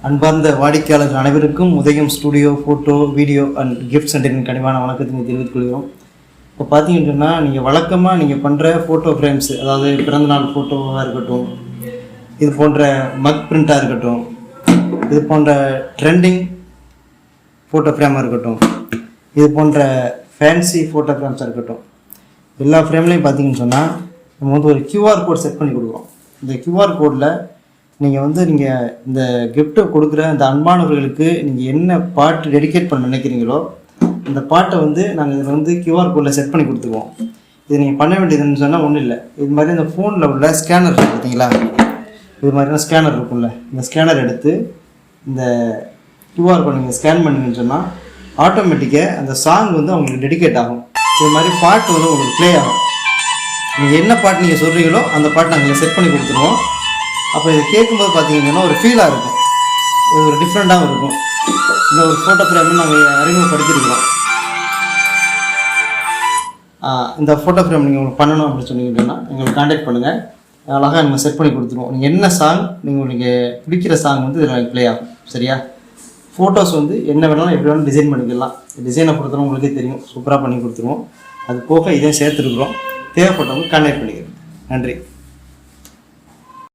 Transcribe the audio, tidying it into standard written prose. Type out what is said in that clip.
அன்பார்ந்த வாடிக்கையாளர்கள் அனைவருக்கும் உதயம் studio photo video and gift சென்டரின் கனிவான வணக்கத்தை தெரிவித்துக் கொள்கிறோம். இப்போ பார்த்தீங்கன்னு சொன்னால் நீங்கள் வழக்கமாக நீங்கள் பண்ணுற ஃபோட்டோ ஃப்ரேம்ஸு, அதாவது பிறந்தநாள் ஃபோட்டோவாக இருக்கட்டும், இது போன்ற மக் பிரிண்ட்டாக இருக்கட்டும், இது போன்ற ட்ரெண்டிங் ஃபோட்டோ ஃப்ரேமாக இருக்கட்டும், இது போன்ற ஃபேன்சி ஃபோட்டோ ஃப்ரேம்ஸாக இருக்கட்டும், எல்லா ஃப்ரேம்லேயும் பார்த்தீங்கன்னு சொன்னால் நம்ம வந்து ஒரு கியூஆர் கோட் செட் பண்ணி கொடுக்குறோம். இந்த கியூஆர் கோடில் நீங்கள் இந்த கிஃப்ட்டை கொடுக்குற அந்த அன்பானவர்களுக்கு நீங்கள் என்ன பாட்டு டெடிகேட் பண்ண நினைக்கிறீங்களோ அந்த பாட்டை நாங்கள் இதில் கியூஆர் கோடில் செட் பண்ணி கொடுத்துருவோம். இது நீங்கள் பண்ண வேண்டியதுன்னு சொன்னால் ஒன்றும் இல்லை. இது மாதிரி இந்த ஃபோனில் உள்ள ஸ்கேனர் இருக்குது பார்த்தீங்களா, இது மாதிரியான ஸ்கேனர் இருக்கும்ல, இந்த ஸ்கேனர் எடுத்து இந்த கியூஆர் கோட் நீங்கள் ஸ்கேன் பண்ணிங்கன்னு சொன்னால் ஆட்டோமேட்டிக்காக அந்த சாங் அவங்களுக்கு டெடிகேட் ஆகும். இது மாதிரி பாட்டு உங்களுக்கு ப்ளே ஆகும். நீங்கள் என்ன பாட்டு நீங்கள் சொல்கிறீங்களோ அந்த பாட்டு நாங்கள் செட் பண்ணி கொடுத்துருவோம். அப்போ இதை கேட்கும்போது பார்த்தீங்கன்னா ஒரு ஃபீலாக இருக்கும், ஒரு டிஃப்ரெண்ட்டாகவும் இருக்கும். இந்த ஒரு ஃபோட்டோ ஃப்ரேம் நாங்கள் அறிமுகப்படுத்தியிருக்கிறோம். இந்த ஃபோட்டோ ஃப்ரேம் நீங்கள் உங்களுக்கு பண்ணணும் அப்படின்னு சொன்னீங்கன்னா எங்களுக்கு கான்டாக்ட் பண்ணுங்கள், அழகாக நம்ம செட் பண்ணி கொடுத்துருவோம். நீங்கள் என்ன சாங் உங்களுக்கு பிடிக்கிற சாங் இதில் எனக்கு ப்ளே ஆகும். சரியா? ஃபோட்டோஸ் என்ன வேணாலும் எப்படி வேணாலும் டிசைன் பண்ணிக்கலாம். டிசைனை பொறுத்தவரை உங்களுக்கே தெரியும், சூப்பராக பண்ணி கொடுத்துருவோம். அது போக இதையும் சேர்த்துருக்குறோம். தேவைப்பட்டவங்க கான்டாக்ட் பண்ணிக்கிறோம். நன்றி.